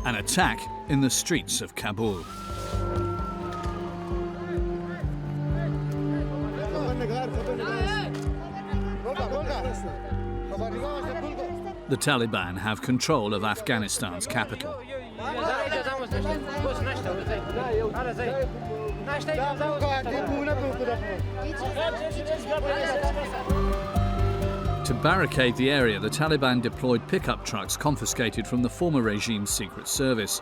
An attack in the streets of Kabul. The Taliban have control of Afghanistan's capital. To barricade the area, the Taliban deployed pickup trucks confiscated from the former regime's secret service.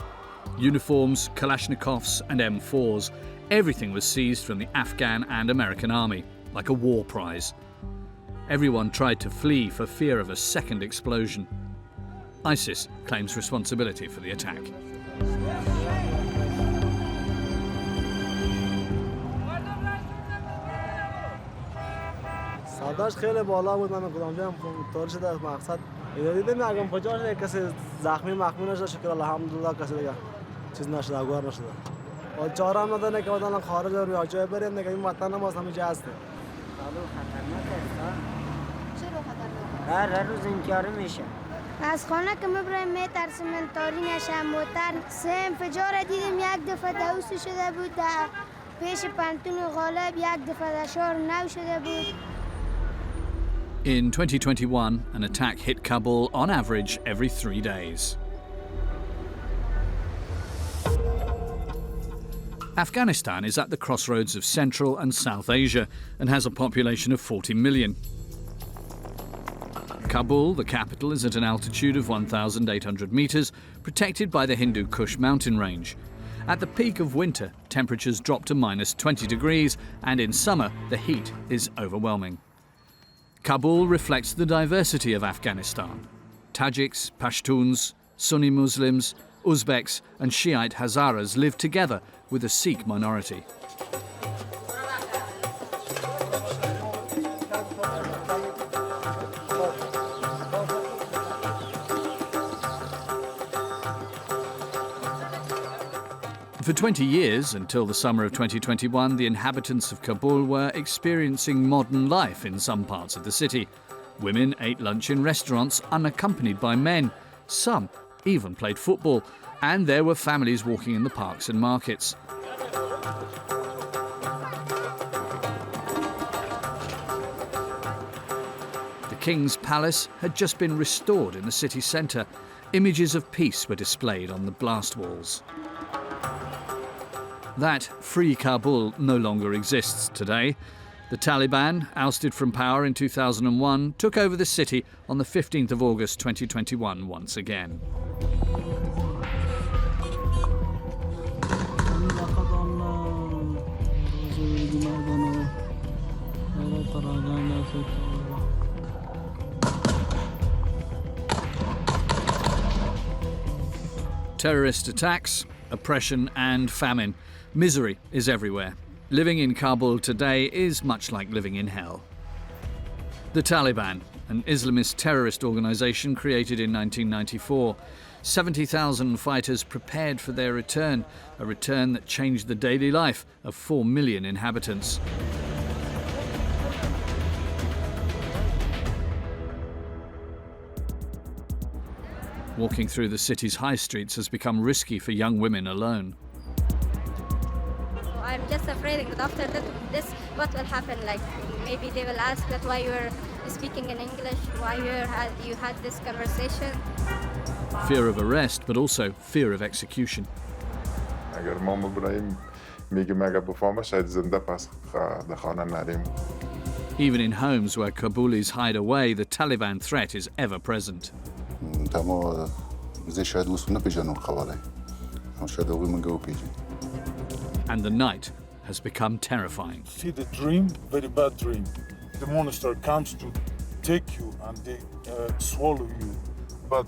Uniforms, Kalashnikovs and M4s, everything was seized from the Afghan and American army, like a war prize. Everyone tried to flee for fear of a second explosion. ISIS claims responsibility for the attack. سرداش خیلی بالا بود من کدامجا طور شده از مقصد دیدم اگه کجا شده کسی زخمی مخمون نشده شکر الحمدلله کسی دیگه چیز نشده اگوار نشده و چاره هم نداره که مثلا خارج رو یا جای بریم دیگه این وطن ما همینجا هست کابل خطرناک است چرا خطرناک هر روز انفجار میشه از خانه که میبریم میترسیم انطوری نشه موتر سه انفجار دیدیم یک دفعه دوست شده بود پیش پنتون غالب یک دفعه دشار نو شده بود. In 2021, an attack hit Kabul on average every 3 days. Afghanistan is at the crossroads of Central and South Asia and has a population of 40 million. Kabul, the capital, is at an altitude of 1,800 metres, protected by the Hindu Kush mountain range. At the peak of winter, temperatures drop to minus 20 degrees, and in summer, the heat is overwhelming. Kabul reflects the diversity of Afghanistan. Tajiks, Pashtuns, Sunni Muslims, Uzbeks and Shiite Hazaras live together with a Sikh minority. For 20 years, until the summer of 2021, the inhabitants of Kabul were experiencing modern life in some parts of the city. Women ate lunch in restaurants unaccompanied by men. Some even played football, and there were families walking in the parks and markets. The King's Palace had just been restored in the city centre. Images of peace were displayed on the blast walls. That free Kabul no longer exists today. The Taliban, ousted from power in 2001, took over the city on the 15th of August 2021 once again. Terrorist attacks, oppression and famine. Misery is everywhere. Living in Kabul today is much like living in hell. The Taliban, an Islamist terrorist organisation created in 1994. 70,000 fighters prepared for their return, a return that changed the daily life of 4 million inhabitants. Walking through the city's high streets has become risky for young women alone. I'm just afraid that after this, what will happen? Like, maybe they will ask that why you're speaking in English, why you had this conversation. Fear of arrest, but also fear of execution. Even in homes where Kabulis hide away, the Taliban threat is ever present. And the night has become terrifying. See the dream, very bad dream. The monster comes to take you and they swallow you, but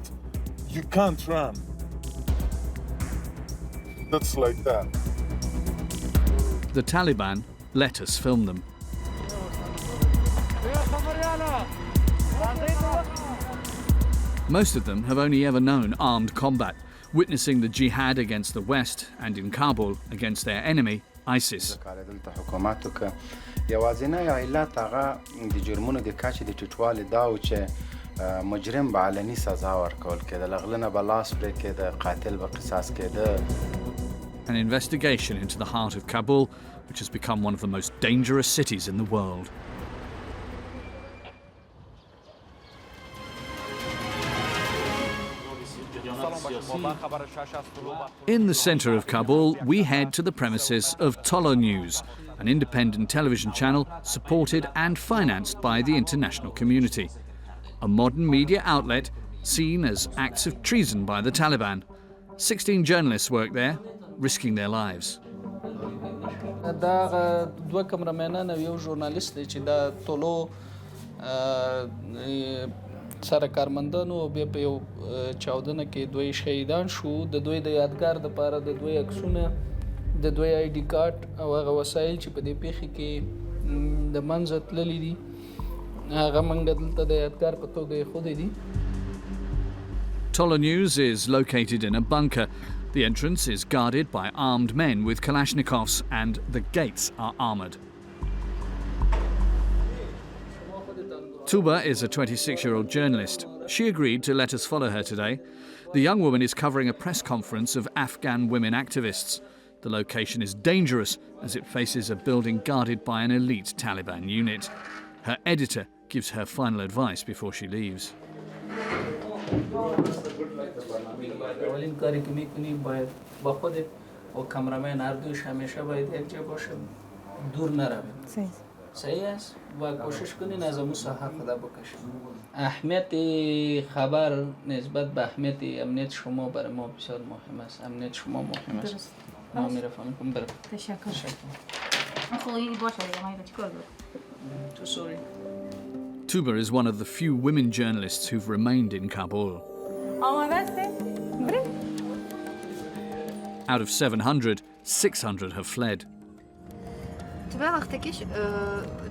you can't run. That's like that. The Taliban let us film them. Most of them have only ever known armed combat, witnessing the jihad against the West and in Kabul against their enemy, ISIS. مجرم به علنی سزا ورکول کېده، له غله نه به لاس پرې کېده، قاتل به قصاص کېده. An investigation into the heart of Kabul, which has become one of the most dangerous cities in the world. In the centre of Kabul, we head to the premises of Tuba News, an independent television channel supported and financed by the international community. A modern media outlet seen as acts of treason by the Taliban. 16 journalists work there, risking their lives. دا دوه کمرمنان او یو ژورنالیست دی چې دا ټولو سره کارمندانو او بیا په یو چاودنه کې دوی شهیدان شو. د دوی د یادګار لپاره د دوی عکسونه، د دوی آی ډي کارت او هغه وسایل چې په دې پیښه کې د منځه تللي دي هغه موږ دلته د یادګار په توګه ایښودي دي. Tuba News is located in a bunker. The entrance is guarded by armed men with Kalashnikovs and the gates are armoured. Tuba is a 26-year-old journalist. She agreed to let us follow her today. The young woman is covering a press conference of Afghan women activists. The location is dangerous as it faces a building guarded by an elite Taliban unit. Her editor gives her final advice before she leaves. اولین کاری که میکنی باید با خودت و کامرامن هر دوش همیشه باید یک جا باشه، دور نروید. صحیح است و کوشش کنین از امو ساحه خدا بکشید. اهمیت خبر نسبت به اهمیت امنیت شما برای ما بسیار مهم است. امنیت شما مهم است. ما میرفهم کنم برم. تشکر. خیلی باشه دیگه چیکار تو سوری. Tuba is one of the few women journalists who've remained in Kabul. Out of 700, 600 have fled. تو وقتی که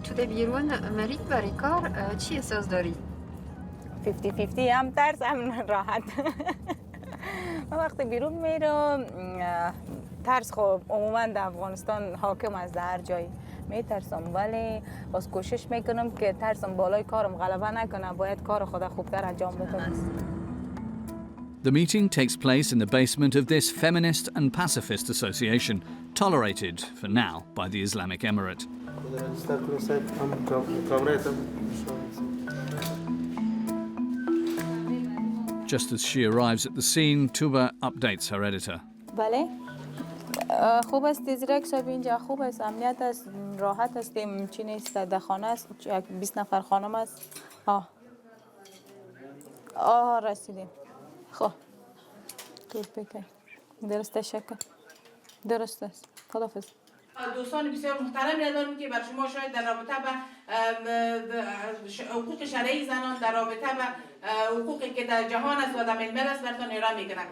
تو ده بیرون مریک برای کار چی احساس داری؟ 50-50 هم ترس هم راحت. وقتی بیرون میرم ترس خب عموما در افغانستان حاکم است، در هر جایی میترسم، ولی باز کوشش میکنم که ترسم بالای کارم غلبه نکنه، باید کار خود خوبتر انجام بدم. The meeting takes place in the basement of this feminist and pacifist association, tolerated for now by the Islamic Emirate. Just as she arrives at the scene, Tuba updates her editor. بله خوب است، تیزرک صاحب اینجا خوب است، امنیت است، راحت هستیم، چی نیست، در خانه است، 20 نفر خانم است. رسیدیم. خب خوب بکن. درست، تشکر. درست است. خداحافظ. دوستان بسیار محترمی ندارم که بر شما شاید در رابطه با حقوق شرعی زنان، در رابطه با حقوقی که در جهان است و در ملل است براتون ارائه میکنم.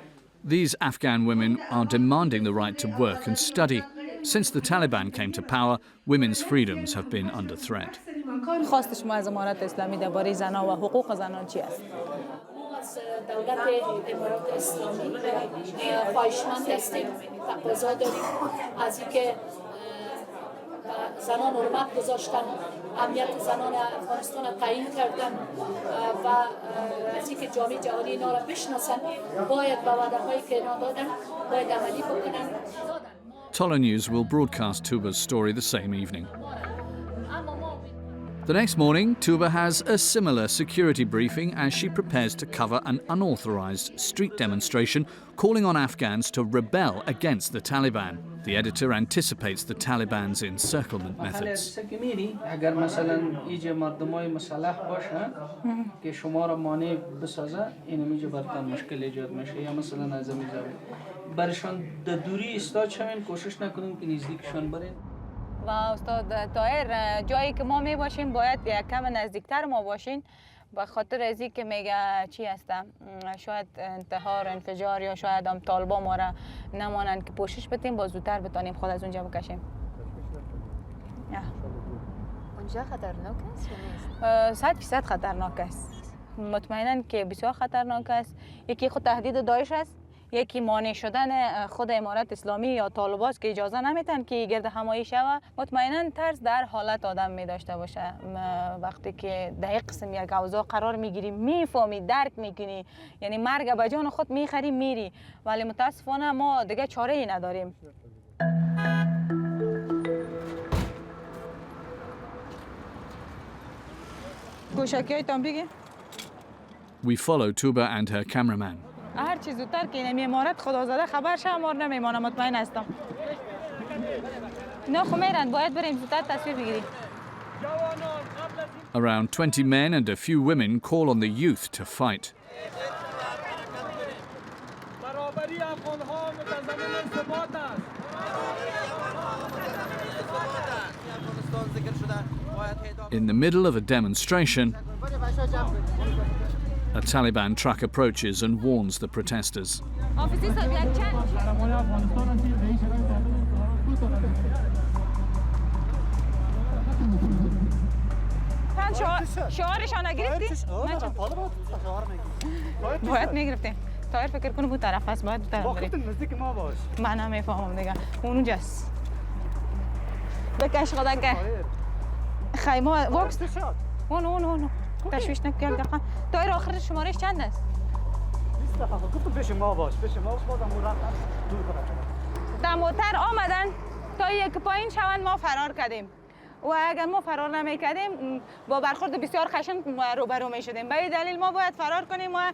These Afghan women are demanding the right to work and study. Since the Taliban came to power, women's freedoms have been under threat. خواست شما از امارات اسلامی درباره زنان و حقوق زنان چی است؟ از دولت امارات اسلامی خواهشمند هستیم، تقاضا داریم از اینکه زنان حرمت گذاشتن، امنیت زنان افغانستان را تعیین کردن و از اینکه جامعه جهانی اینا را بشناسن، باید به وعده‌هایی که اینا دادن باید عملی بکنن. Tuba News will broadcast Tuba's story the same evening. The next morning, Tuba has a similar security briefing as she prepares to cover an unauthorized street demonstration calling on Afghans to rebel against the Taliban. The editor anticipates the Taliban's encirclement methods. اگر مثلا اینجا مردمای مسلح باشه که شما را مانع بسازه، این میجا براتون مشکل ایجاد میشه، یا مثلا از این زاویه برشان در دوری ایستاد شوین، کوشش نکنین که نزدیکشان برین. و استاد طاهر، جایی که ما می باشیم باید یک کم نزدیکتر ما باشین، به خاطر از این که میگه چی هستم، شاید انتحار، انفجار یا شاید هم طالبان ما را نمانند، که پوشش بدیم با زودتر بتانیم خود از اونجا بکشیم. اونجا خطرناک است یا نیست؟ 100% خطرناک است. مطمئناً که بسیار خطرناک است. یکی خود تهدید داعش است، یکی مانع شدن خود امارت اسلامی یا طالبان که اجازه نمیتن که گرد همایی شود. مطمئنا ترس در حالت آدم می داشته باشه. وقتی که در یک قسم یک اوضاع قرار میگیری میفهمی، درک میکنی، یعنی مرگ به جان خود میخری میری، ولی متاسفانه ما دیگه چاره ای نداریم. گوشکی های تان بگی؟ We follow Tuba and her cameraman. هر چیز زودتر که این امارت خدازاده خبر شه مار نمیمانم، مطمئن هستم. نه خو میرن، باید بریم زودتر تصویر بگیریم. Around 20 men and a few women call on the youth to fight. In the middle of a demonstration, a Taliban truck approaches and warns the protesters. شعارشان نگرفتی؟ باید میگرفتیم. تایر فکر کنم بود طرف هست، باید طرف بریم. نزدیک ما باش. من هم میفهمم دیگه. اونجاست. بکش خداگه. خیمه واکس. اونو. تشویش نکن دقیقا. تایر آخر شمارش چند است؟ 20 دقیقه. گفتم پیش ما باش. بازم رفتن دور کنه. در موتر آمدن تا یک پایین شوند ما فرار کردیم. و اگر ما فرار نمی‌کردیم با برخورد بسیار خشن روبرو می‌شدیم. به این دلیل ما باید فرار کنیم و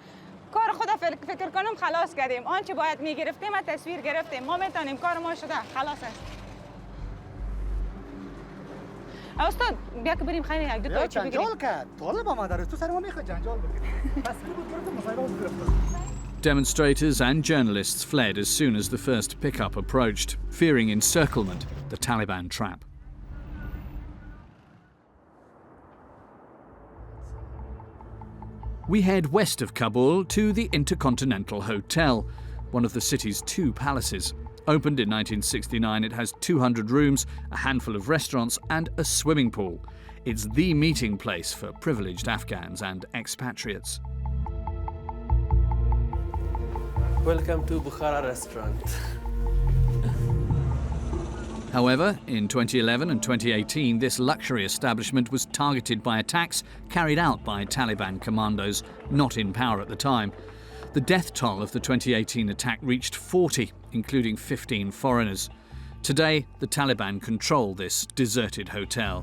کار خود فکر کنم خلاص کردیم. آنچه باید می‌گرفتیم و تصویر گرفتیم. ما می‌تونیم، کار ما شده، خلاص است. استاد بیا که بریم خیلی یک دو تا چی بگیریم. جنجال کرد. طالب آمده تو سر ما می‌خواد جنجال بگیری. پس بود مصاحبه گرفت. Demonstrators and journalists fled as soon as the first pickup approached, fearing encirclement, the Taliban trap. We head west of Kabul to the Intercontinental Hotel, one of the city's 2 palaces. Opened in 1969, it has 200 rooms, a handful of restaurants and a swimming pool. It's the meeting place for privileged Afghans and expatriates. Welcome to Bukhara restaurant. However, in 2011 and 2018, this luxury establishment was targeted by attacks carried out by Taliban commandos not in power at the time. The death toll of the 2018 attack reached 40, including 15 foreigners. Today, the Taliban control this deserted hotel,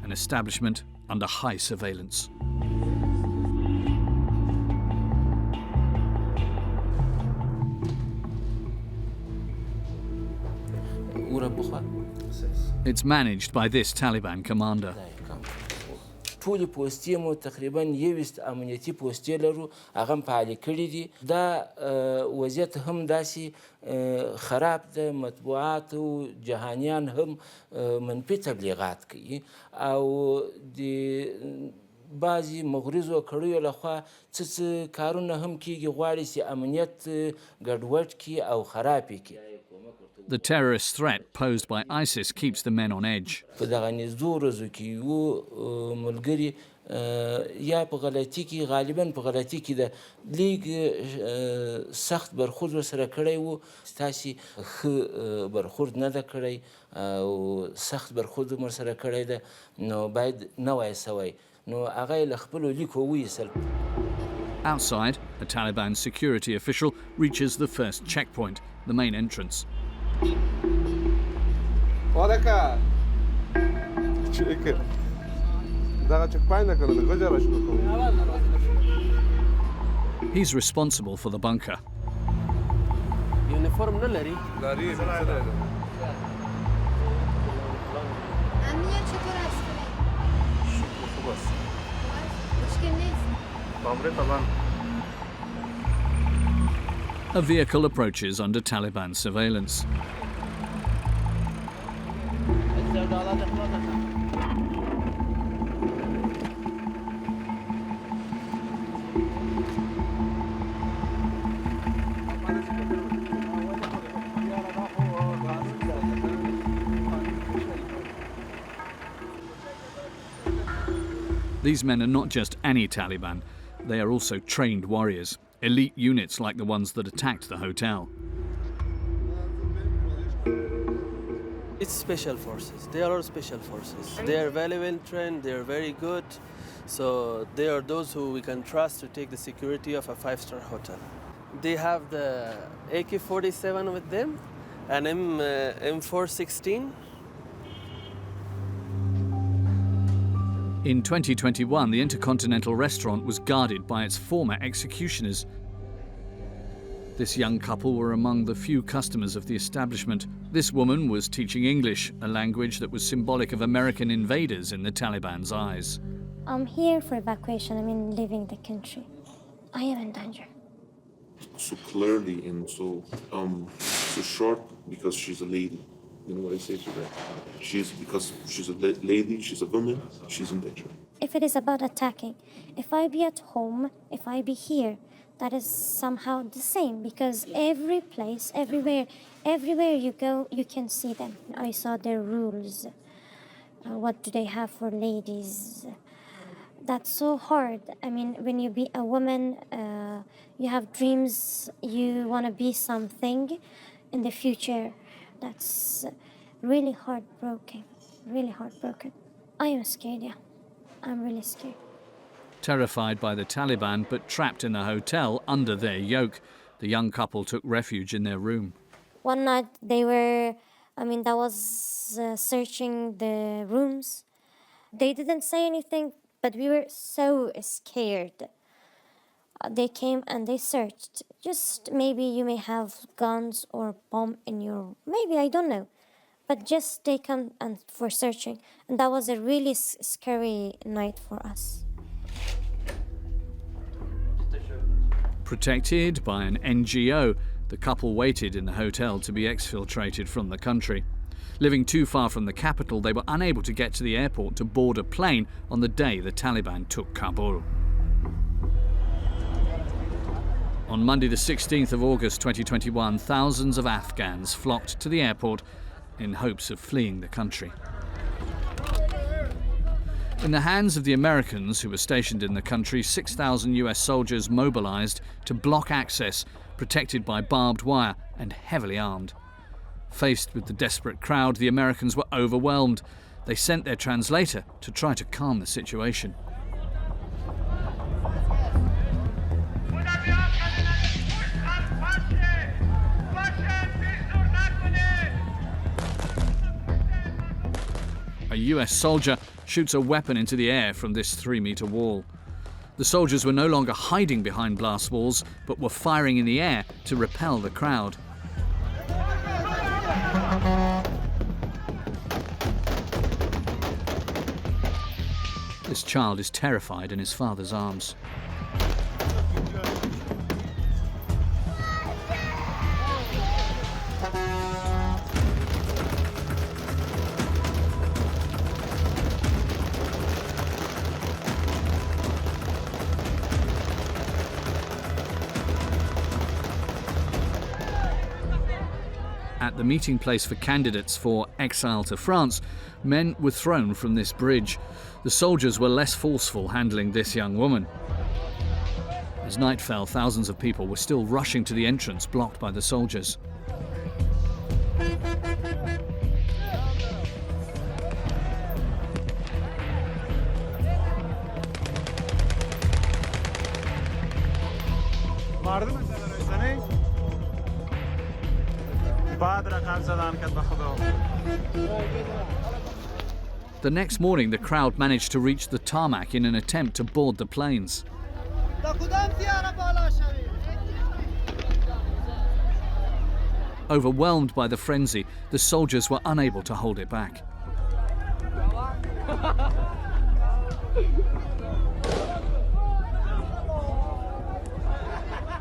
an establishment under high surveillance. It's managed by this Taliban commander. ټول پوسټي مو تقریبا 20 امنیتي پوسټي لرو، هغه فعال کړي دي. دا وضعیت هم داسې خراب ده، مطبوعات او جهانیان هم منفي تبلیغات کوي او د بعضی مغرضو کړیو لخوا څه کارونه هم کیږي، غواړي چې امنیت ګډوډ کړي او خراب کړي. The terrorist threat posed by ISIS keeps the men on edge. په دغه نږدې ورځو کې یو ملګري یا په غلطي کې، غالبا په غلطي کې د لیگ سخت برخورد ورسره کړی و، ستاسې ښه برخورد نه ده کړی او سخت برخورد ورسره کړی ده، نو باید نه وای سوی، نو هغه یې له خپلو لیکو وایستل. Outside, a Taliban security official reaches the first checkpoint, the main entrance. He's responsible for the bunker. Uniform A vehicle approaches under Taliban surveillance. These men are not just any Taliban, they are also trained warriors. elite units like the ones that attacked the hotel. It's special forces. They are all special forces. They are very well trained. They are very good. So they are those who we can trust to take the security of a 5-star hotel. They have the AK-47 with them, and M416. In 2021, the Intercontinental restaurant was guarded by its former executioners. This young couple were among the few customers of the establishment. This woman was teaching English, a language that was symbolic of American invaders in the Taliban's eyes. I'm here for evacuation. I mean, leaving the country. I am in danger. So clearly and so short because she's a lady. You know what I say to that? Because she's a lady, she's a woman, she's in danger. If it is about attacking, if I be at home, if I be here, that is somehow the same, because every place, everywhere you go, you can see them. I saw their rules. What do they have for ladies? That's so hard. I mean, when you be a woman, you have dreams, you want to be something in the future. That's really heartbroken, really heartbroken. I am scared, yeah. I'm really scared. Terrified by the Taliban, but trapped in the hotel under their yoke, the young couple took refuge in their room. One night they were, that was searching the rooms. They didn't say anything, but we were so scared. They came and they searched. Just maybe you may have guns or bomb in your, maybe, I don't know. But just they come and for searching. And that was a really scary night for us. Protected by an NGO, the couple waited in the hotel to be exfiltrated from the country. Living too far from the capital, they were unable to get to the airport to board a plane on the day the Taliban took Kabul. On Monday the 16th of August 2021, thousands of Afghans flocked to the airport in hopes of fleeing the country. In the hands of the Americans who were stationed in the country, 6,000 US soldiers mobilized to block access, protected by barbed wire and heavily armed. Faced with the desperate crowd, the Americans were overwhelmed. They sent their translator to try to calm the situation. A US soldier shoots a weapon into the air from this 3-meter wall. The soldiers were no longer hiding behind blast walls, but were firing in the air to repel the crowd. This child is terrified in his father's arms. At the meeting place for candidates for exile to France, men were thrown from this bridge. The soldiers were less forceful handling this young woman. As night fell, thousands of people were still rushing to the entrance blocked by the soldiers. The next morning, the crowd managed to reach the tarmac in an attempt to board the planes. Overwhelmed by the frenzy, the soldiers were unable to hold it back.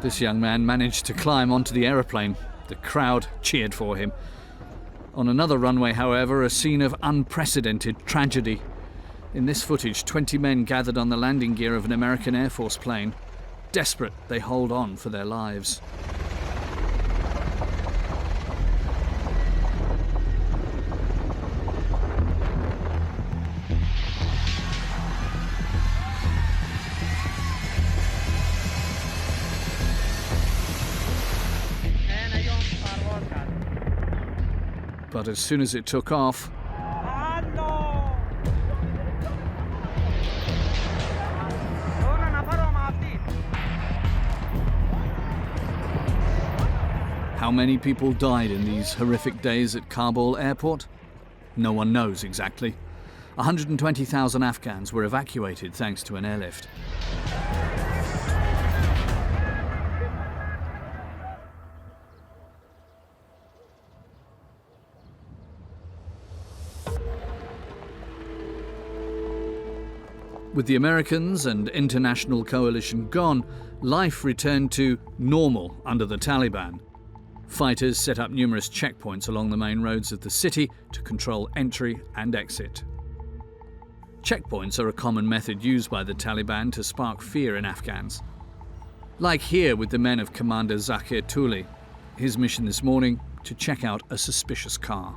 This young man managed to climb onto the aeroplane. The crowd cheered for him. On another runway, however, a scene of unprecedented tragedy. In this footage, 20 men gathered on the landing gear of an American Air Force plane. Desperate, they hold on for their lives. but as soon as it took off, how many people died in these horrific days at Kabul airport? No one knows exactly. 120,000 Afghans were evacuated thanks to an airlift. With the Americans and international coalition gone, life returned to normal under the Taliban. Fighters set up numerous checkpoints along the main roads of the city to control entry and exit. Checkpoints are a common method used by the Taliban to spark fear in Afghans. Like here with the men of Commander Zakir Tuli, his mission this morning to check out a suspicious car.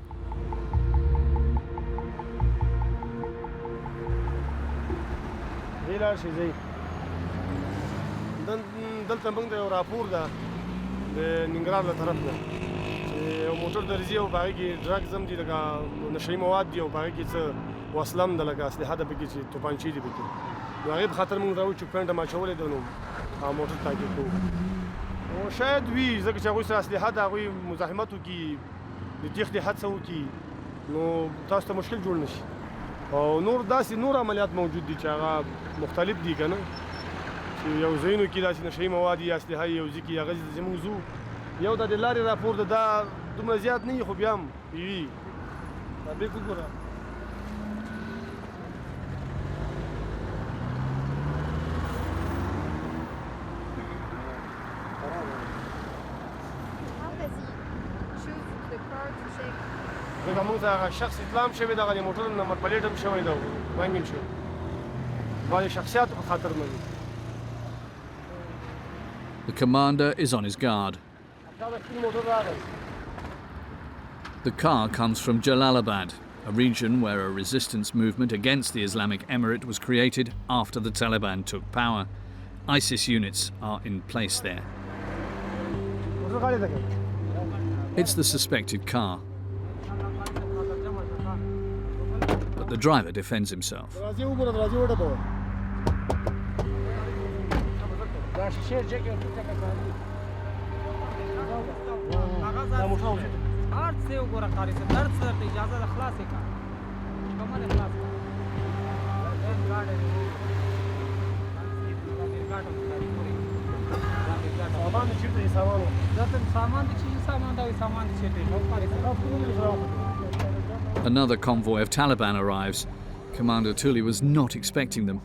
د ننګرهار له طرف نه چې یو موټر درځي او په هغې کې ډرګز هم دي لکه نشهیي مواد دي او په هغې کې څه وسله هم ده لکه اسلحه ده پکې چې توپانچې دي پکې نو هغې په خاطر موږ راوړو چې پینډ هم اچولی ده نو هغه موټر تعقیب کوو او شاید وي ځکه چې هغوی سره اسلحه ده هغوی مزاحمت وکړي د تېښتې هڅه وکړي نو تاسو ته مشکل جوړ نه شي او نور داسې نور عملیات موجود دي چې هغه مختلف دي که نه یو ځایونو کې داسې نشهیي مواد یا اسلحه یو ځای کې هغه زموږ ځو یو د دې لارې راپور ده دا دومره زیات نه وي خو بیا هم وي دا بیک وګوره ځکه موږ ته هغه شخص اطلاع هم شوی دغه د موټر نمبر پلیټ هم شوی ده بانګ هم شوی دا د شخصیاتو په خاطر باندې The commander is on his guard. The car comes from Jalalabad, a region where a resistance movement against the Islamic Emirate was created after the Taliban took power. ISIS units are in place there. It's the suspected car. But the driver defends himself. Another convoy of Taliban arrives. Commander Tuli was not expecting them.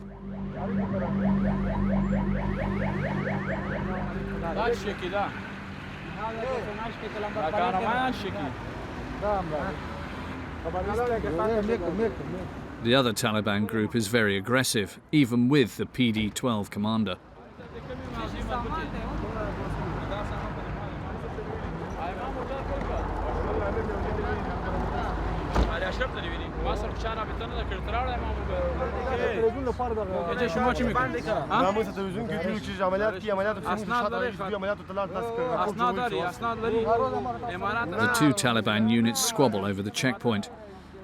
The other Taliban group is very aggressive, even with the PD-12 commander. The two Taliban units squabble over the checkpoint.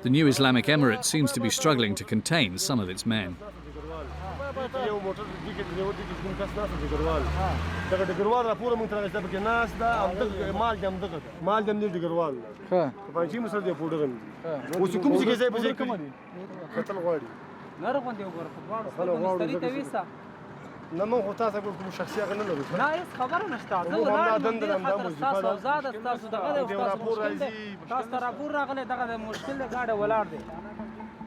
The new Islamic Emirate seems to be struggling to contain some of its men.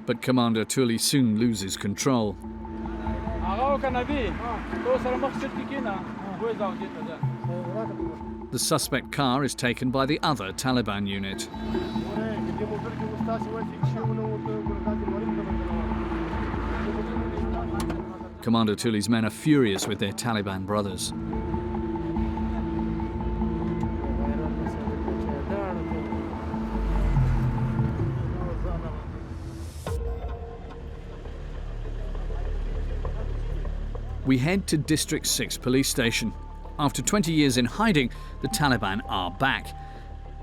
But Commander Tuli soon loses control. The suspect car is taken by the other Taliban unit. Commander Tuli's men are furious with their Taliban brothers. We head to District 6 police station. After 20 years in hiding, the Taliban are back.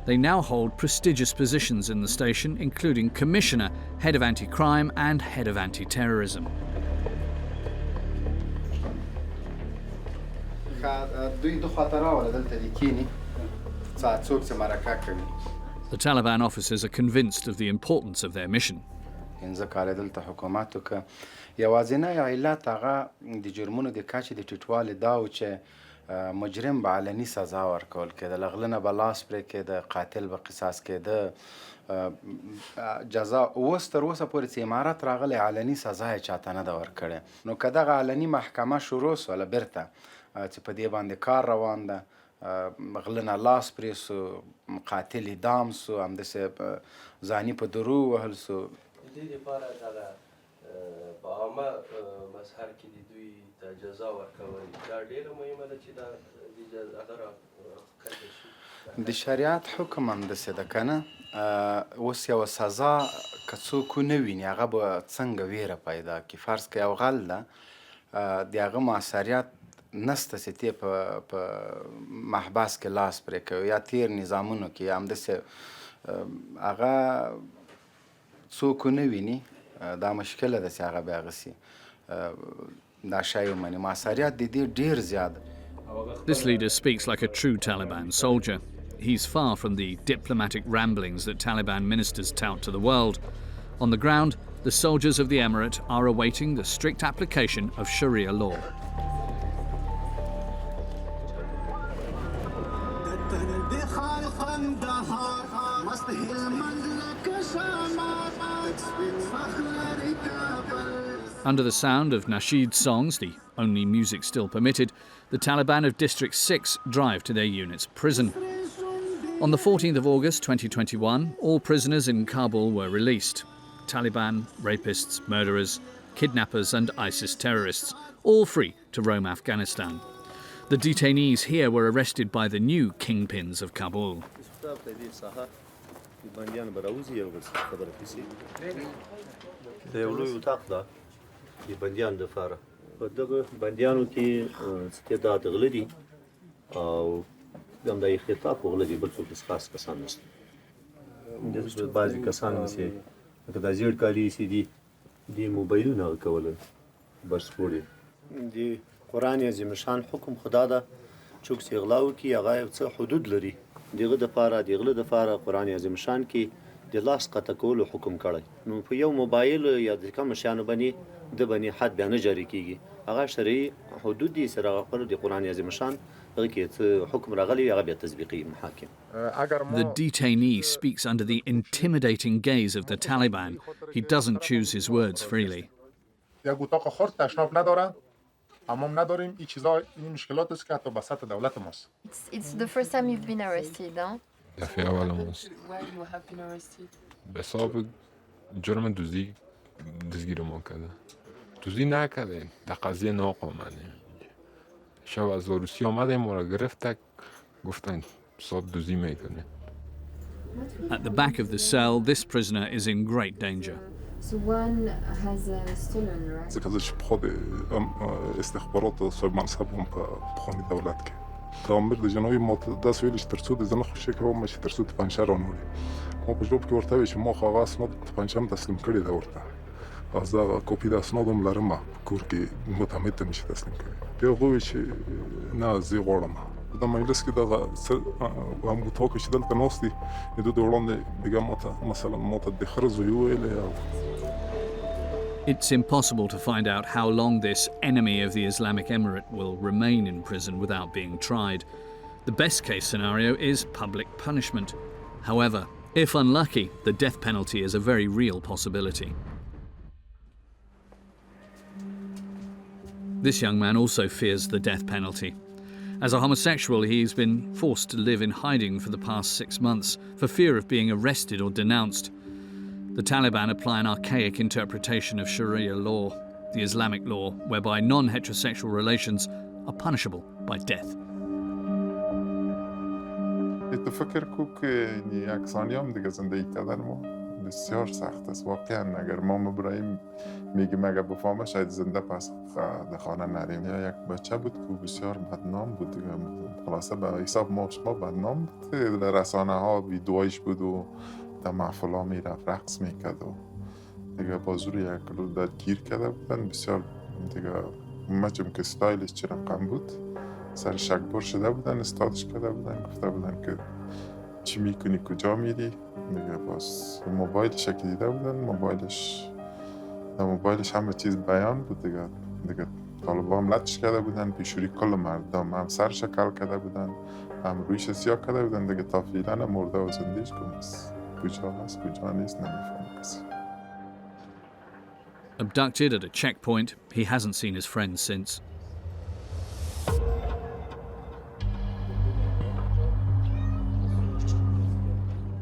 They now hold prestigious positions in the station, including Commissioner, Head of Anti-Crime and Head of Anti-Terrorism. The Taliban officers are convinced of the importance of their mission. مجرم به علني سزا ورکول کېده لغلنه به لاس پرې کېده قاتل به قصاص کېده جزا اوس تر اوسه پورې چې امارت راغلی علني سزا یې چاته نه ده ورکړې نو که دغه علني محکمه شروع سوله بیرته چې په دې باندې کار روان ده غلنه لاس پرې سو قاتل اعدام سو همداسې ځاني په درو وهل سو دې دپاره دغه په عامه مظهر کې د دوی جزا ورکول دا ډېره مهمه ده چې دا هغه راکړل شي د شریعت حکم همداسې ده که نه اوس یوه سزا که څوک ونه ویني هغه به څنګه ویره پیدا کړي فرض که یو غل ده د هغه موثریت نسته چې تی په محبس کې لاس پرې کوي یا تیر نظامونو کې همداسې هغه څوک ونه ویني دا مشکله ده چې هغه بیا هغسې دا شی ومني موثریت د دې ډېر زیات. This leader speaks like a true Taliban soldier. He's far from the diplomatic ramblings that Taliban ministers tout to the world. On the ground, the soldiers of the emirate are awaiting the strict application of Sharia law. Under the sound of nasheed songs, the only music still permitted, the Taliban of District 6 drive to their unit's prison. On the 14th of August 2021, all prisoners in Kabul were released. Taliban, rapists, murderers, kidnappers and ISIS terrorists, all free to roam Afghanistan. The detainees here were arrested by the new kingpins of Kabul. د بندیانو دپاره په دغه بندیانو کې استعداد غله دي او همدا یې خطاب غله دي بل څوک خاص کسان نشته بعضې کسان چې لکه دا زیړ کالي چې دي دې موبایلونه کوله بس پورې د قرآن عظیم شان حکم خدا ده څوک چې غلا وکړي هغه یو څه حدود لري دغه دپاره د غله دپاره قرآن عظیم شان کې د لاس قطع کولو حکم کړی نو په یو موبایل یا د کوم شیانو باندې د باندې حد بیا نه جاري کیږي هغه شرعي حدود دي سره پر د قرآن عظیم شان هغه کې څه حکم راغلی هغه بیا تطبیقي محاکم. The detainee speaks under the intimidating gaze of the Taliban. He doesn't choose his words freely. یک اتاق خرد تشناب ندارن حمام نداریم این چیزا این مشکلات است که حتی بساط دولت ماست. It's the first time you've been arrested, huh? دفعه اول ماست. Why you have been arrested? به حساب جرم دزدگیر ما کرده. دزدی نکرده. در قضیه ناقانونی. شب از روسیه آمده ما را گرفت گفتن صاحب دزدی میکنه. At the back of the cell, this prisoner is in great danger. So one has stolen, right? زکازه چی بخواد استخبارات صاحب منصب هم بخوانی دولت که. تامر د جنوبي متداس ویلش ترڅو د زنه خوشي کوم چې ترڅو د پنځه رانوري ما په جواب کې ورته وی چې ما خو غاس نو د پنځه هم تسلیم کړی دا ورته از دا کاپی د اسنادم لرم کور کې متعمد ته نشي تسلیم کړی بیا غوي چې نه زی غوړم دا مجلس کې دا هم غوټو کې چې دلته نوستي د دوه وړاندې بګه ماته مثلا ماته د خرز ویل It's impossible to find out how long this enemy of the Islamic Emirate will remain in prison without being tried. The best case scenario is public punishment. However, if unlucky, the death penalty is a very real possibility. This young man also fears the death penalty. As a homosexual, he's been forced to live in hiding for the past 6 months for fear of being arrested or denounced. The Taliban apply an archaic interpretation of Sharia law, the Islamic law, whereby non-heterosexual relations are punishable by death. تفکر کو که یک ثانیه هم دیگه زندگی کردن ما بسیار سخت است واقعا. اگر ما ابراهیم میگیم اگر بفهمه شاید زنده پس در خانه نریم. یا یک بچه بود که بسیار بدنام بود دیگه، خلاصه به حساب ما شما بدنام بود. در رسانه ها ویدئویش بود و در محفل ها میرفت رقص میکرد و دیگه بازور یک رو گیر کرده بودن بسیار دیگه. مچم که ستایلش چه رقم بود سر شکبر شده بودن، استادش کرده بودن، گفته بودن که چی میکنی کجا میری دیگه. باز موبایلش که دیده بودن، موبایلش همه چیز بیان بود دیگه. طالبان لطش کرده بودن پیشوری کل مردم، هم سرش کل کرده بودن هم رویش سیاه کرده بودن دیگه. تا فعلا مرده و زندهش کجا هست کجا نیست نمیفهم کسی. Abducted at a checkpoint, he hasn't seen his friends since.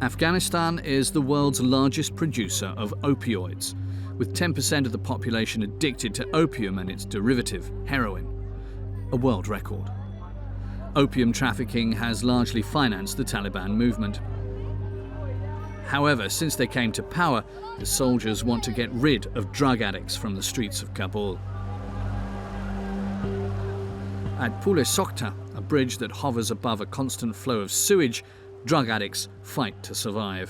Afghanistan is the world's largest producer of opioids, with 10% of the population addicted to opium and its derivative, heroin, a world record. Opium trafficking has largely financed the Taliban movement. However, since they came to power, the soldiers want to get rid of drug addicts from the streets of Kabul. At Pule Sokhta, a bridge that hovers above a constant flow of sewage, drug addicts fight to survive.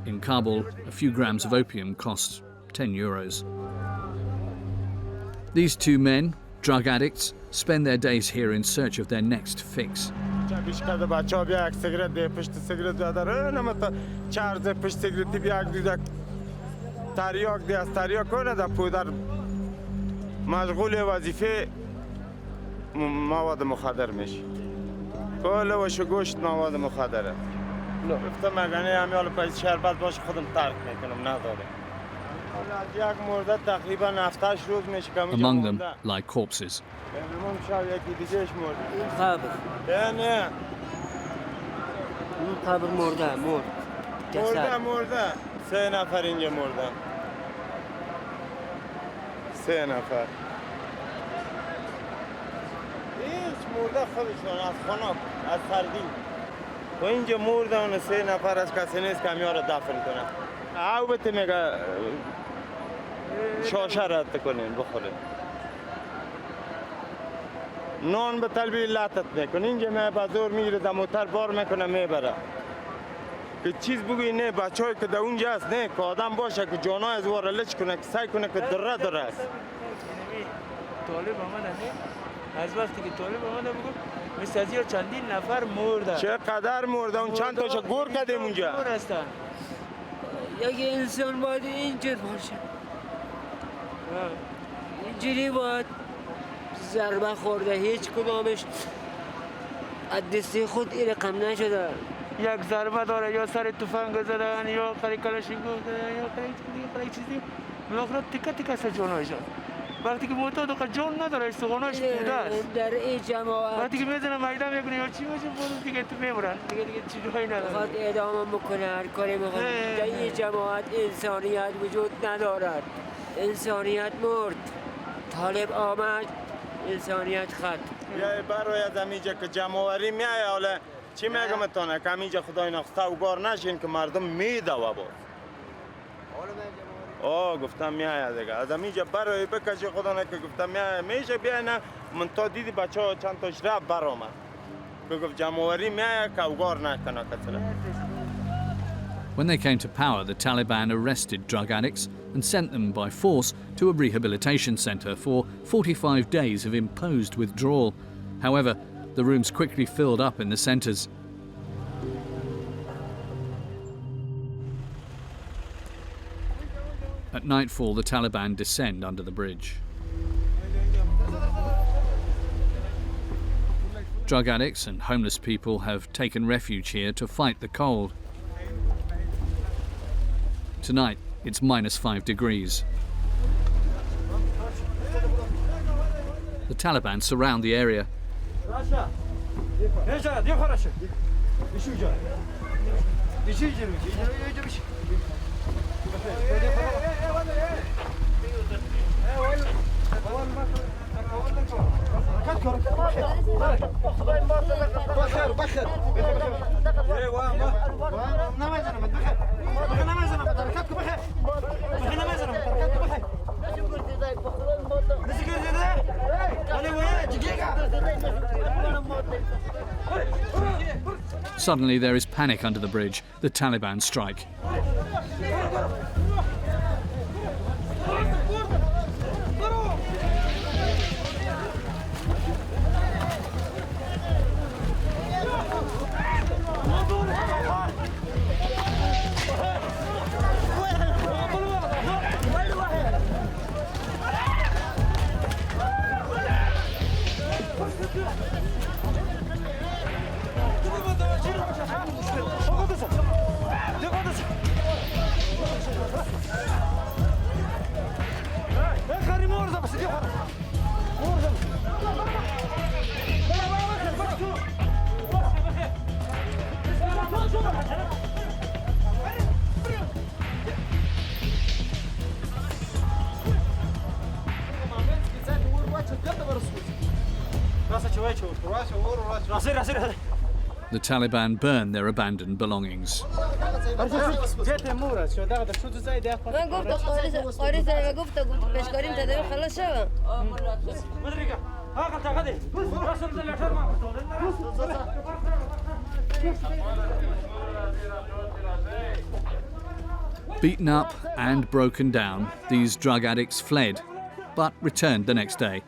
In Kabul, a few grams of opium costs 10 euros. These two men, drug addicts, spend their days here in search of their next fix. مواد مخدر میشه. کل وش گوشت مواد مخدره. گفتم مگه همیال پس شربت باشه خودم ترک میکنم نداره. حالا یک مرده تقریبا 7 روز میشه که Among them lie corpses. امام شب یکی دیگهش مرده. این قبر. نه. این قبر مرده. مرده. 3 نفر اینجا مردن. 3 نفر. مرده خودشون از خانه از سردی و اینجا مردن 3 نفر از کسی نیست که همیار دفن کنن. او بهت میگه شاشه رد کنین بخورین، نان به طلبی لطت میکن. اینجا می بازور میگیره در موتر بار میکنه میبره که چیز بگوی نه بچه های که در اونجا هست نه که آدم باشه که جانای از واره لچ کنه که سعی کنه که دره است. طالب آمده از وقتی که طالب آمده بگو مثل از چندین نفر مرده. چقدر مرده؟ اون چند تاشو گور کردیم اونجا. گور هستن. یک انسان باید اینجور باشه. اینجوری باید ضربه خورده هیچ کدامش از دستی خود این رقم نشده. یک ضربه داره یا سر تفنگ زدن یا قری کلاشنیکوف زدن یا قری چیزی بالاخره تیکه تیکه است جانایشان. وقتی که معتاد و جان نداره استخواناش بوده است. در این جماعت وقتی که میزنه میدان میکنه یا چی باشه بود دیگه تو میمونن دیگه چی جایی نداره. خود اعدام میکنه هر کاری میکنه. در این جماعت انسانیت وجود ندارد. انسانیت مرد. طالب آمد انسانیت خط. یا برای از اینجا که جمعوری میایه حالا چی میگم اتانه که اینجا خدای نخسته و گار نشین که مردم میده و باز. گفتم میایه دیگه از اینجا برای بکشی خدا نکه گفتم میایه میشه بیای نه من تا دیدی بچه ها چند تاش رب برآمد گفت جمعوری میایه که اوگار نکنه کسره. When they came to power, the Taliban arrested drug addicts and sent them by force to a rehabilitation centre for 45 days of imposed withdrawal. However, the rooms quickly filled up in the centres. At nightfall, the Taliban descend under the bridge. Drug addicts and homeless people have taken refuge here to fight the cold. Tonight, it's -5 degrees. The Taliban surround the area. Suddenly there is panic under the bridge. The Taliban strike. The Taliban burn their abandoned belongings. Beaten up and broken down, these drug addicts fled, but returned the next day.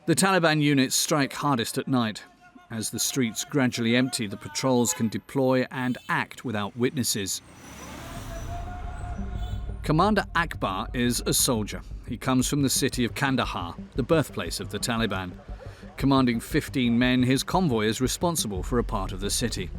The Taliban units strike hardest at night. As the streets gradually empty, the patrols can deploy and act without witnesses. Commander Akbar is a soldier. He comes from the city of Kandahar, the birthplace of the Taliban. Commanding 15 men, his convoy is responsible for a part of the city.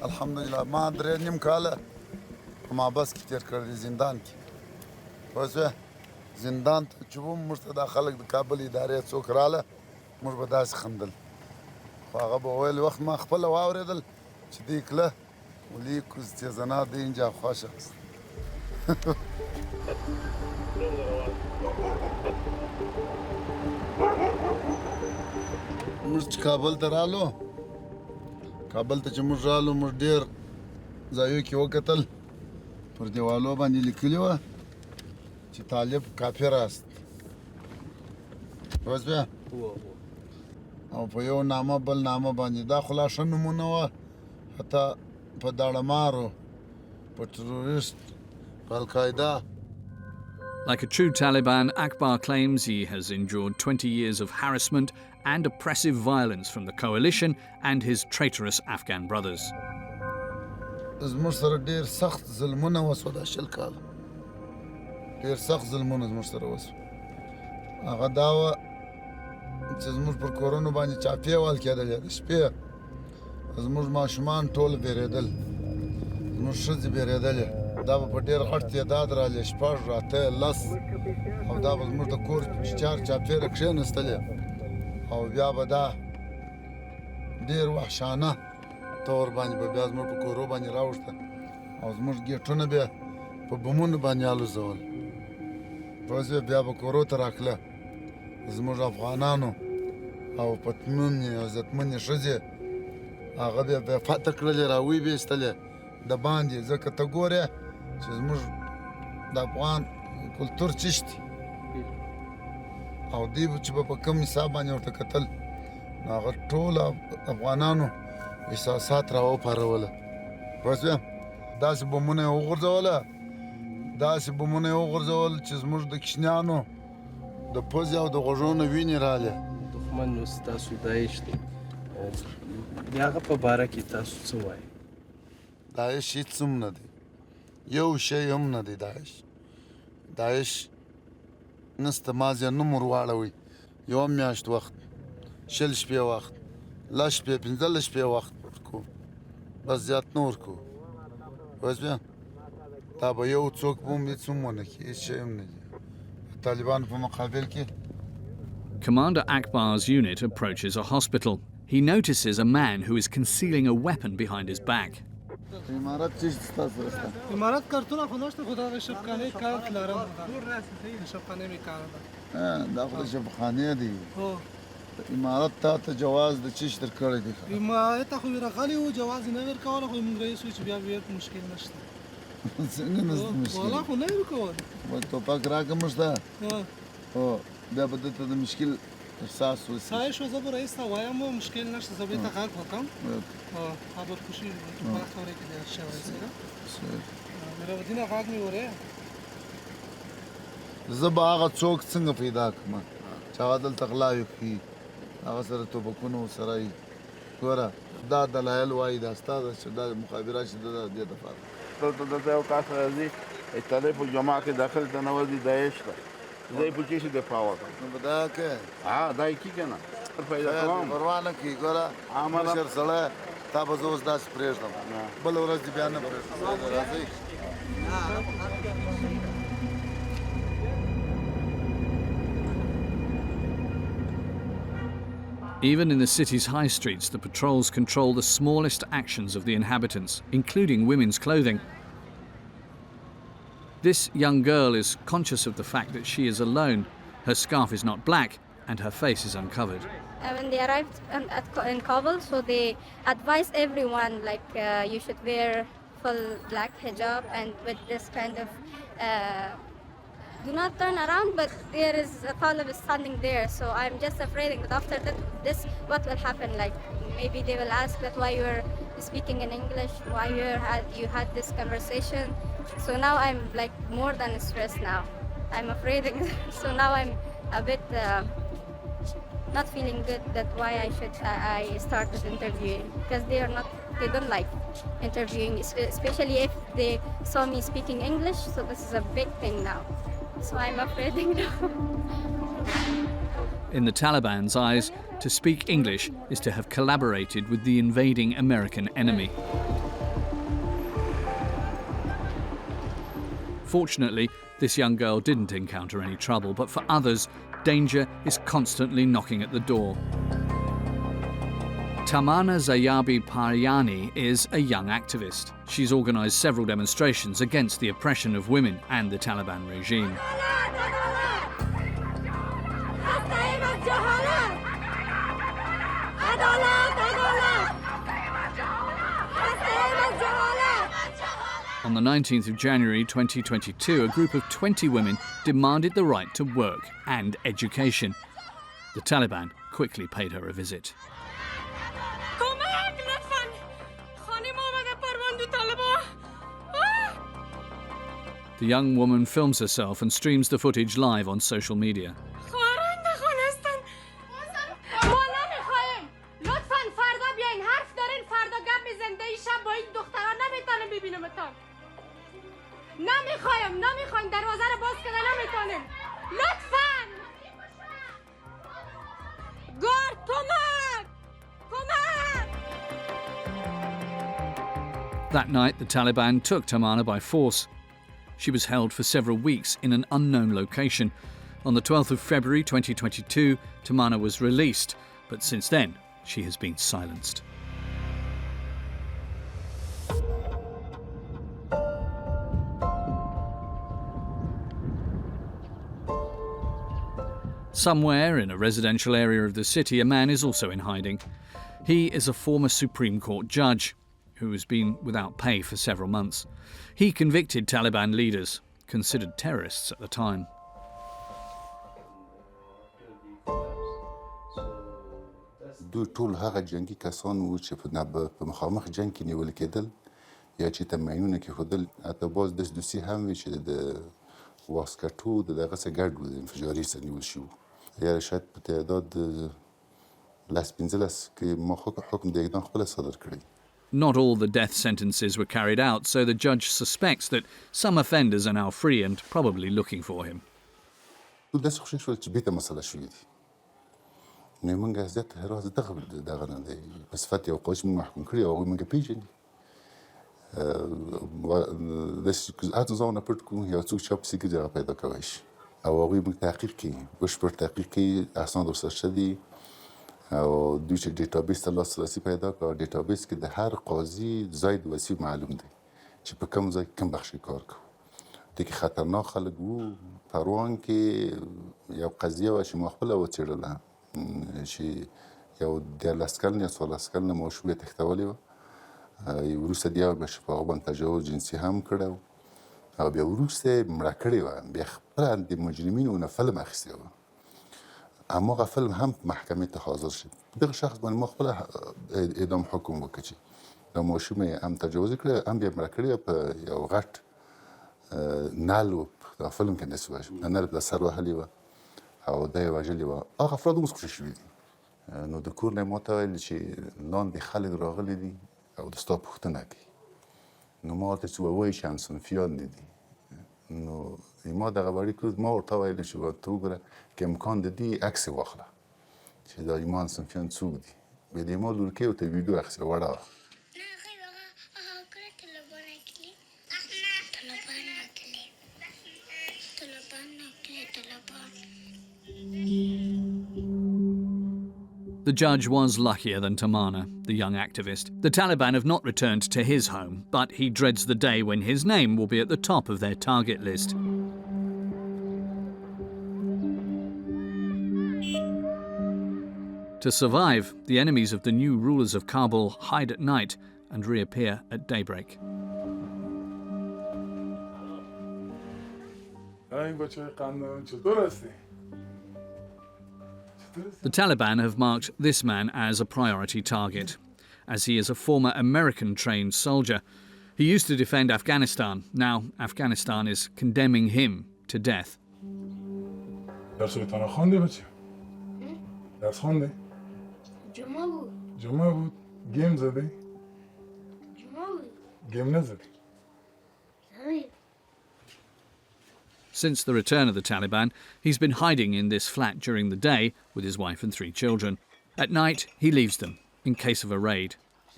الحمدلله ما درې نیم کاله په محبس کې تېر کړی زندان کې پوه شوې زندان ته چې وم موږ ته دا خلک د کابل ادارې څوک راله موږ به داسې خندل خو هغه به ویل وخت ما خپله واورېدل چې دوی کله ولیکو استېزنا دی اینجا خوښه است موږ چې کابل ته رالو کابل ته چې موږ رالو موږ ډېر ځایو کې وکتل پر دیوالو باندې لیکلي وه چې طالب کافر است پوه شوې او په یو نامه بل نامه باندې دا خو لا ښه نومونه وه حتی په داړمارو په ټروریست په القاعده. Like a true Taliban, Akbar claims he has endured 20 years of harassment and oppressive violence from the coalition and his traitorous Afghan brothers. زموږ سره ډېر سخت ظلمونه وسوه دا 20 کاله ډېر سخت ظلمونه زموږ سره وسوه هغه دا وه چې زموږ پر کورونو باندې چاپې وال کېدلې د شپې زموږ ماشومان ټول بیرېدل زموږ ښځې بیرېدلې دا به په ډېر غټ تعداد رالې 6 8 10 او دا به زموږ د کور چار چاپېره کښېنستلې او بیا به دا ډېر وحشانه طور باندې به بیا زموږ په کورو باندې راوښته او زموږ ګېټونه بیا په بمونو باندې الوزول پوه شوې بیا به کورو ته راکله زموږ افغانانو او پتمنې او عزتمنې ښځې هغه بیا فتح کړلې راویې بېستلې د باندې ځکه ته ګورې چې زموږ د افغان کلتور چشتي او دوی چې به په کوم حساب باندې ورته کتل نو هغه ټول افغانانو احساسات راوپاروله پوه شوې داسې بمونه یې وغورځوله داسې بمونه یې وغورځول چې زموږ د کوچنیانو د پوزې او د غوږونو وینې رالې دښمن نو ستاسو داعش دی د هغه په باره کې تاسو څه وایئ داعش هېڅ هم نه دی یو شی هم نه دی داعش نسته مازې نوم ور واړوئ یوه میاشت وخت 20 شپې وخت 10 شپې 15 شپې وخت ورکوو بس زیات نه ورکوو پوه شوې دا به یو څوک به هم هېڅ هم ونه کړي هېڅ شی هم نه دي طالبانو په مقابل کې. Commander Akbar's unit approaches a hospital. He notices a man who is concealing a weapon behind his back. امارات چی ستاسو رسته امارات کارتونه خو نشته خو دا شبخانه کارت لرم دور راځي شبخانه می کار دا خو شبخانه دی هو امارت ته جواز د چی شتر کړی دی امارت خو راغلی و جواز نه ورکول خو موږ رئیس چې بیا مشکل نشته څنګه نشته مشکل والا خو نه ورکول و ټوپک راکړم شته او بیا به دته د مشکل احساس وسی سای شو زه به رئیس ته وایم مشکل نشته زه به ته غږ وکم هغه خوشي په خبره کې دی شوی سره مې ودینه غږ مې وره زه به هغه څوک څنګه پیدا کړم چې هغه دلته غلاوي کوي هغه سره توپکونه سره یې ګوره دا دلایل وایي دا ستا ده چې دا مخابرات چې ده دې دپاره دلته دلته یو کس راځي ایټالۍ په جماعت کې داخل ته ننوځي داعش ته زه یې پکې شي دفاع وکړم نو به دا کوې دا یې کي که نه پیدا کوم پروا نه کوي ګوره مشر سړی تا به زه اوس داسې پرېږدم بله ورځ دې بیا نه پرېږدم راځئ Even in the city's high streets, the patrols control the smallest actions of the inhabitants, including women's clothing. This young girl is conscious of the fact that she is alone. Her scarf is not black and her face is uncovered. When they arrived in Kabul, so they advised everyone you should wear full black hijab and with this kind of do not turn around, but there is a Talib standing there, so I'm just afraid that after this, what will happen? Maybe they will ask that why you're speaking in English, why you had this conversation. So now I'm more than stressed now. I'm afraid, so now I'm a bit not feeling good. That's why I started interviewing, because they don't like interviewing, especially if they saw me speaking English. So this is a big thing now. So I'm afraid now. In the Taliban's eyes, to speak English is to have collaborated with the invading American enemy. Fortunately, this young girl didn't encounter any trouble, but for others, danger is constantly knocking at the door. Tamana Zayabi Pariani is a young activist. She's organised several demonstrations against the oppression of women and the Taliban regime. On the 19th of January 2022, a group of 20 women demanded the right to work and education. The Taliban quickly paid her a visit. The young woman films herself and streams the footage live on social media. That night, the Taliban took Tamana by force. She was held for several weeks in an unknown location. On the 12th of February 2022, Tamana was released, but since then, she has been silenced. Somewhere in a residential area of the city, a man is also in hiding. He is a former Supreme Court judge who has been without pay for several months. He convicted Taliban leaders, considered terrorists at the time. دو ټول هغه جنگي کسان وو چې په مخامخ جنگ کې نیول کېدل یا چې تمرینونه کېښودل حتی باز دسدوسي هم وي چې د واسکټو د دغه څه ګډ و د انفجاري سره نیول شوي وو یا شاید په تعداد لس پنځلس کې ما حکم د اعدام خپله صادر کړی. Not all the death sentences were carried out, so the judge suspects that some offenders are now free and probably looking for him. داسې خوشحال شول چې بېرته مسله شوې دي. نو یې موږ زیات حراس دغه نه دی په صفت یو قاضي چې موږ محکوم کړي او هغوی موږ پېژني. داسې هر څه ځانونه پټ کړو یو څوک چې چاپسې ګرځي هغه پیدا کولی شي او هغوی موږ تحقیق کوي بشپړ تحقیق کوي اسناد ورسره شته دي او دوی چې ډیټابیس ته لاسرسي پیدا کړه ډیټابیس کې د هر قاضي ځای د وسیع معلوم دی چې په کوم ځای کوم بخش کې کار کوو. دې کې خطرناک خلک وو. پروان کې یو قضیه وه چې ما خپله وڅېړله چې یو 14 کلن یا 14 کلنه ماشوم یې تښتولې وه. وروسته بیا چې په هغه باندې تجاوز جنسي هم کړی و او بیا وروسته یې مړه کړې وه. بیا خپله د مجرمینو نه فلم اخیستی وه. هماغه فلم هم محکمې ته حاضر شي. دغه شخص باندې ما خپله اعدام حکم وکړ چې دا ماشوم یې هم تجاوز کړی هم بیا مړه کړې وه په یو غټ نل و. دا فلم کې داسې وه نل په سر وهلې وه او دا یې وژلې وه. هغه افراد هم اوس خوشي شوي دي. نو د کور نه یې ما ته ویل چې لاندې خلک راغلي دي او د ستا پوښتنه کوي. نو ما ورته چې ووایي چې همصنفیان دي. نو ما دغه وړي کړو. ما ورته ویل چې ته وګوره که امکان د دې عکس یې واخله چې دا ما همصنفیان څوک دي. بیا د ما لورکۍ ورته ویډیو اخیستې وړه وه. The judge was luckier than Tamana, the young activist. The Taliban have not returned to his home, but he dreads the day when his name will be at the top of their target list. To survive, the enemies of the new rulers of Kabul hide at night and reappear at daybreak. The Taliban have marked this man as a priority target, as he is a former American-trained soldier. He used to defend Afghanistan. Now Afghanistan is condemning him to death. Since the return of the Taliban, he's been hiding in this flat during the day with his wife and 3 children. At night, he leaves them in case of a raid.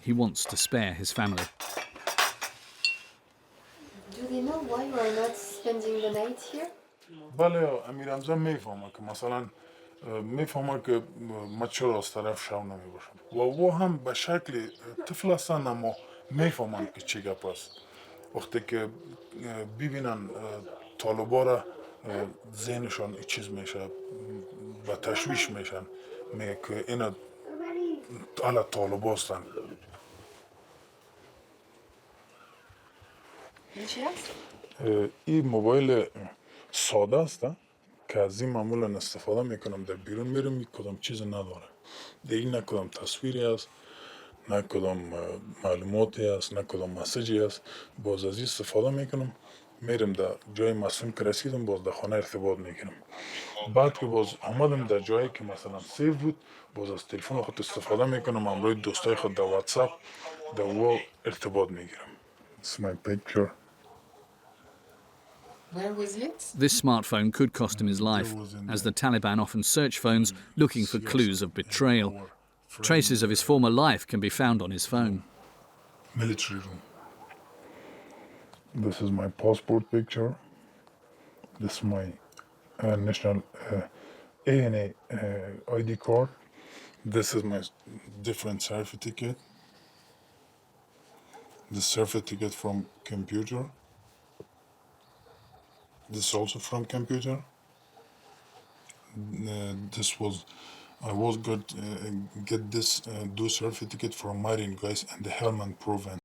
He wants to spare his family. Do they know why you are not spending the night here? بله امیر حمزه میفهمه که مثلا میفهمه که من چرا از طرف شو نمیباشم و او هم به شکل طفل هستن اما میفهمن که چی گپ است. وقتی که ببینن طالبا را ذهنشان این چیز میشه و تشویش میشن میگه که اینا حالا طالبا هستن. این موبایل ساده است که از این معمولا استفاده میکنم. در بیرون میرم کدام چیز نداره دیگه، نه کدام تصویری است نه کدام معلوماتی است نه کدام مسیجی است. باز از این استفاده میکنم میرم در جای مسئول که رسیدم باز در خانه ارتباط میگیرم. بعد که باز آمدم در جایی که مثلا سیو بود باز از تلفن خود استفاده میکنم همراه دوستای خود در واتساپ در او ارتباط میگیرم. It's my picture. Where was it? This smartphone could cost him his life, as the Taliban often search phones looking for clues of betrayal. Traces of his former life can be found on his phone. Military room. This is my passport picture. This is my national ANA ID card. This is my different certificate. The certificate from computer. This is also from computer. I was get this do certificate from Marine guys and the Helmand province.